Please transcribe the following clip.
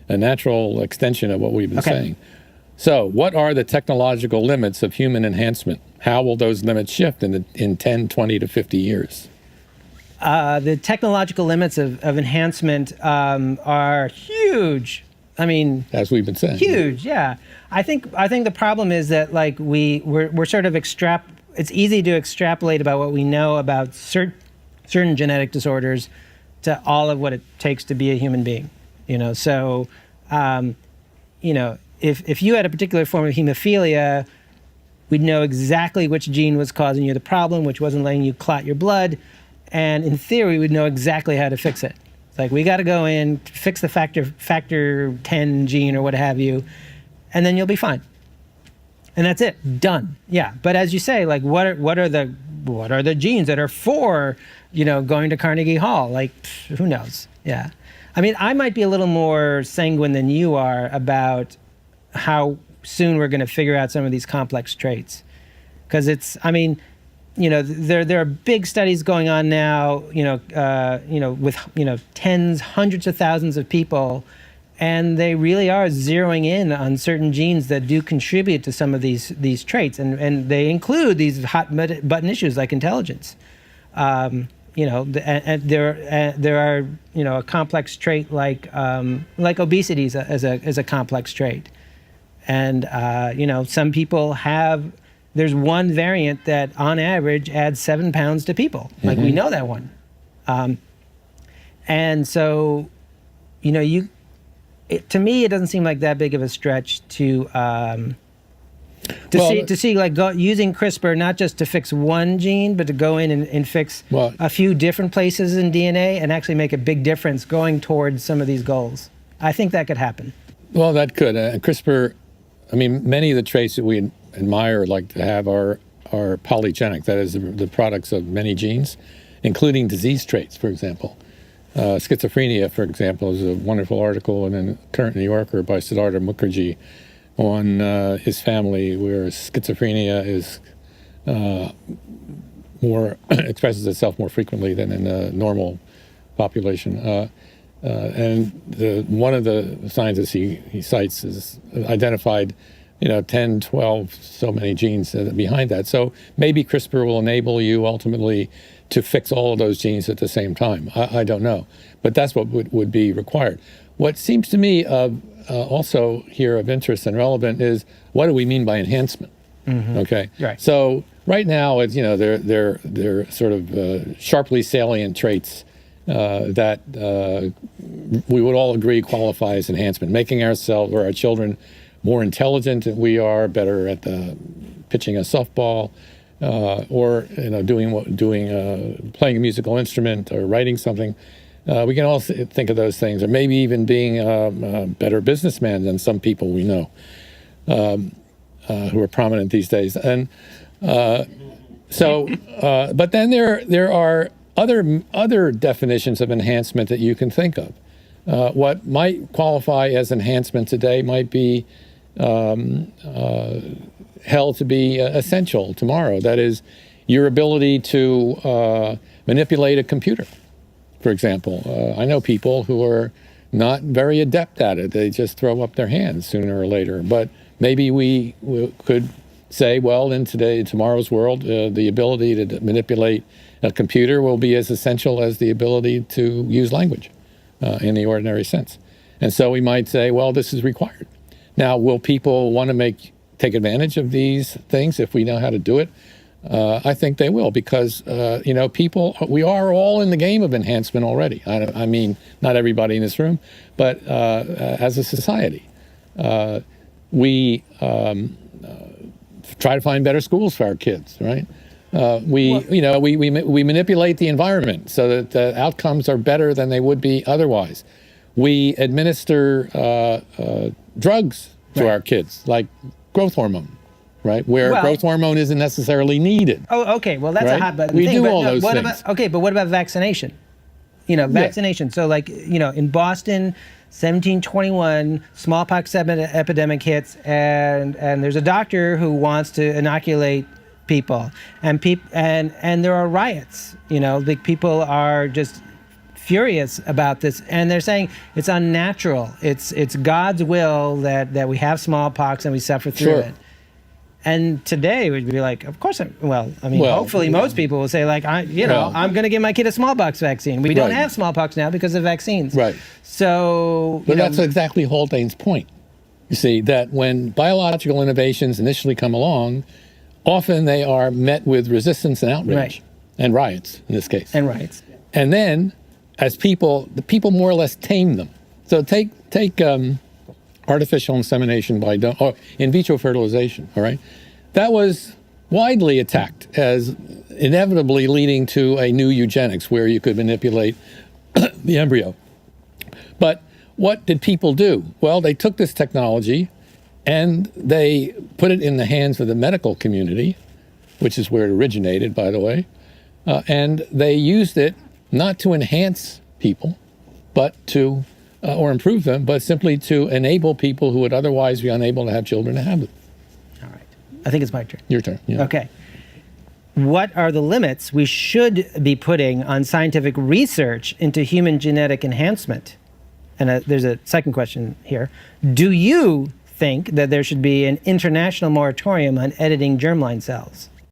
a natural extension of what we've been saying. So what are the technological limits of human enhancement? How will those limits shift in 10, 20 to 50 years? The technological limits of enhancement are huge. I mean, as we've been saying, huge. Yeah, I think the problem is that like we're sort of it's easy to extrapolate about what we know about certain genetic disorders to all of what it takes to be a human being. You know, so you know, if you had a particular form of hemophilia, we'd know exactly which gene was causing you the problem, which wasn't letting you clot your blood. And in theory, we'd know exactly how to fix it. It's like, we got to go in, fix the factor 10 gene or what have you, and then you'll be fine. And that's it, done. Yeah, but as you say, like, what are the genes that are for, you know, going to Carnegie Hall? Like, who knows? Yeah. I mean, I might be a little more sanguine than you are about how soon we're going to figure out some of these complex traits. Because I mean, you know, there are big studies going on now, with tens, hundreds of thousands of people, and they really are zeroing in on certain genes that do contribute to some of these traits, and they include these hot button issues like intelligence. And there are a complex trait like obesity as a complex trait, and some people have. There's one variant that, on average, adds 7 pounds to people. Like, we know that one. And so, to me, it doesn't seem like that big of a stretch to see using CRISPR not just to fix one gene, but to go in and fix a few different places in DNA and actually make a big difference going towards some of these goals. I think that could happen. Well, that could. CRISPR, I mean, many of the traits that we admire like to have are polygenic, that is the products of many genes, including disease traits, for example. Schizophrenia, for example, is a wonderful article in the current New Yorker by Siddhartha Mukherjee on his family, where schizophrenia is expresses itself more frequently than in the normal population. And one of the scientists he cites is identified 10, 12, so many genes behind that. So maybe CRISPR will enable you ultimately to fix all of those genes at the same time. I don't know, but that's what would be required. What seems to me also here of interest and relevant is, what do we mean by enhancement? Okay, right. So right now, it's they're sort of sharply salient traits that we would all agree qualify as enhancement, making ourselves or our children more intelligent than we are, better at pitching a softball, or playing a musical instrument or writing something. We can all think of those things, or maybe even being a better businessman than some people we know who are prominent these days. And but then there are other definitions of enhancement that you can think of. What might qualify as enhancement today might be held to be essential tomorrow. That is, your ability to manipulate a computer, for example. I know people who are not very adept at it. They just throw up their hands sooner or later. But maybe we could say, well, in tomorrow's world, the ability to manipulate a computer will be as essential as the ability to use language in the ordinary sense. And so we might say, well, this is required. Now, will people want to take advantage of these things if we know how to do it? I think they will, because we are all in the game of enhancement already. I mean, not everybody in this room, but as a society, we try to find better schools for our kids, right? We manipulate the environment so that the outcomes are better than they would be otherwise. We administer drugs to our kids, like growth hormone, right? Where growth hormone isn't necessarily needed. Oh, okay. Well, that's right? a hot button we thing. do but all those things. But what about vaccination? Vaccination. Yeah. So, in Boston, 1721, smallpox epidemic hits, and there's a doctor who wants to inoculate people, and there are riots. People are just furious about this, and they're saying it's unnatural. It's God's will that we have smallpox and we suffer through Sure. it. And today we'd be like, of course, hopefully most people will say like, I'm going to give my kid a smallpox vaccine. We don't Right. have smallpox now because of vaccines. Right. So, But that's exactly Haldane's point. You see, that when biological innovations initially come along, often they are met with resistance and outrage. Right. And riots, in this case. and rights. And then, the people more or less tame them. So take artificial insemination or in vitro fertilization, all right? That was widely attacked as inevitably leading to a new eugenics where you could manipulate the embryo. But what did people do? Well, they took this technology and they put it in the hands of the medical community, which is where it originated, by the way, and they used it not to enhance people, but to or improve them, but simply to enable people who would otherwise be unable to have children to have them. All right. I think it's my turn. Your turn. Yeah. Okay. What are the limits we should be putting on scientific research into human genetic enhancement? And there's a second question here. Do you think that there should be an international moratorium on editing germline cells?